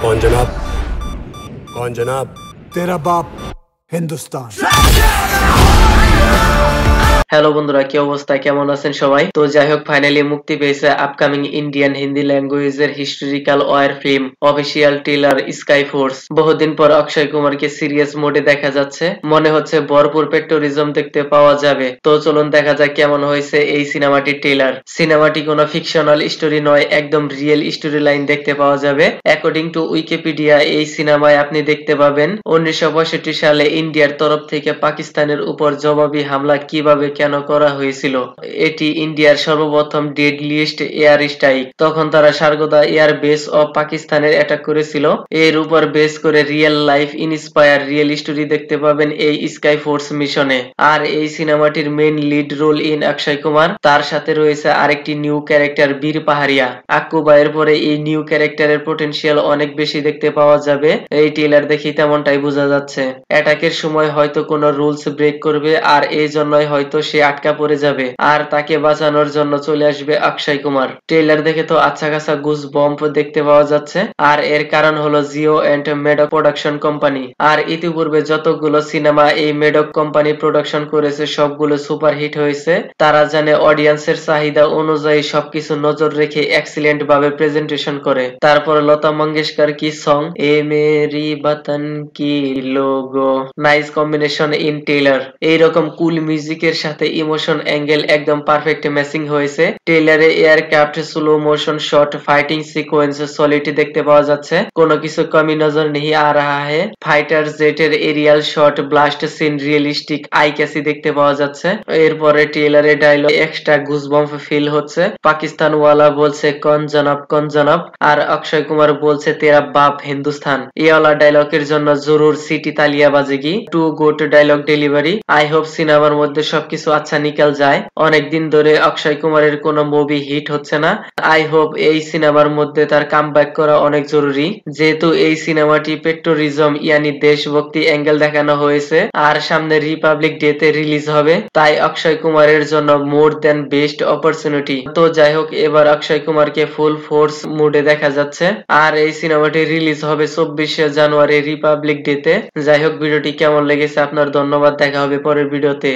कौन जनाब? कौन जनाब? तेरा बाप हिंदुस्तान। হ্যালো বন্ধুরা, কি অবস্থা, কেমন আছেন সবাই? তো যাই হোক, ফাইনালি মুক্তি পেয়েছে আপকামিং ইন্ডিয়ান হিন্দি ল্যাঙ্গুয়েজের historical war film official trailer Sky Force. বহুদিন পর অক্ষয় কুমারকে সিরিয়াস মোডে দেখা যাচ্ছে, মনে হচ্ছে ভরপুর পেট্রোরিজম দেখতে পাওয়া যাবে। তো চলুন দেখা যাক কেমন হয়েছে এই সিনেমাটির ট্রেলার। সিনেমাটি কোনো ফিকশনাল স্টোরি নয়, একদম রিয়েল স্টোরি লাইন দেখতে পাওয়া যাবে। অ্যাকর্ডিং টু উইকিপিডিয়া, এই সিনেমায় আপনি দেখতে পাবেন 1965 সালে ইন্ডিয়ার তরফ থেকে পাকিস্তানের উপর জবাবি হামলা কিভাবে কেন করা হয়েছিল। এটি ইন্ডিয়ার সর্বপ্রথম ডেডলিস্ট এয়ার স্ট্রাইক। তখন তারা সারগোদা এয়ার বেস অফ পাকিস্তানের অ্যাটাক করেছিল। এর উপর বেস করে real life inspire real story দেখতে পাবেন এই স্কাই ফোর্স মিশনে। আর এই সিনেমাটির main lead role in Akshay Kumar, তার সাথে রয়েছে আরেকটি নিউ ক্যারেক্টার বীর পাহাড়িয়া। আক্কু ভাইয়ের পরে এই নিউ ক্যারেক্টারের পটেনশিয়াল অনেক বেশি দেখতে পাওয়া যাবে। এই ট্রেলার দেখি তেমনটাই বোঝা যাচ্ছে। অ্যাটাকের সময় হয়তো কোনো রুলস ব্রেক করবে, আর এই জন্যই হয়তো সে আটকা পড়ে যাবে, আর তাকে বাঁচানোর জন্য চলে আসবে অক্ষয় কুমার। ট্রেলার দেখে তো আচ্ছা খাসা গুজ বম্প দেখতে পাওয়া যাচ্ছে। আর এর কারণ হলো Jio and Maddock production company. আর ইতিপূর্বে যতগুলো সিনেমা এই মেডক কোম্পানি প্রোডাকশন করেছে সবগুলো সুপারহিট হয়েছে। তারা জানে অডিয়েন্সের চাহিদা অনুযায়ী সবকিছু নজর রেখে এক্সিলেন্ট ভাবে প্রেজেন্টেশন করে। তারপর লতা মঙ্গেশকর কি সং এ মেরি বতন কি লোগো, নাইস কম্বিনেশন ইন ট্রেলার। এইরকম কুল মিউজিকের সাথে ইমোশন অ্যাঙ্গেল একদম পারফেক্ট ম্যাচিং হয়েছে। ট্রেলারে aircraft, slow motion shot, fighting sequence solid দেখতে পাওয়া যাচ্ছে। কোনো কিছু কমি নজর नहीं आ रहा है। ফাইটার জেটের aerial shot, blast scene realistic eye catchy দেখতে পাওয়া যাচ্ছে। এরপরে ট্রেলারে ডায়লগ এক্সট্রা গুজবম্প ফিল হচ্ছে। পাকিস্তান ওয়ালা বলছে কোন জনাব, আর অক্ষয় কুমার বলছে তেরা বাপ হিন্দুস্তান। এই ওয়ালা ডায়লগের জন্য জরুর সিটি তালিয়া বাজেগি। Too good dialogue delivery. I hope সিনেমার মধ্যে সবকিছু আচ্ছা নিকাল যায়। অনেকদিন ধরে অক্ষয় কুমারের কোনো মুভি হিট হচ্ছে না। আই হোপ এই সিনেমার মধ্যে তার কামব্যাক করা অনেক জরুরি, যেহেতু এই সিনেমাটি পেট্রোরিজম ইয়ানি দেশভক্তি অ্যাঙ্গেল দেখানো হয়েছে, আর সামনে রিপাবলিক ডে তে রিলিজ হবে। তাই অক্ষয় কুমারের জন্য মোর দেন বেস্ট অপরচুনিটি। তো যাই হোক, এবার অক্ষয় কুমারকে ফুল ফোর্স মুডে দেখা যাচ্ছে। আর এই সিনেমাটি রিলিজ হবে 24শে জানুয়ারি রিপাবলিক ডে তে। যাই হোক, ভিডিওটি কেমন লেগেছে আপনার, ধন্যবাদ। দেখা হবে পরের ভিডিওতে।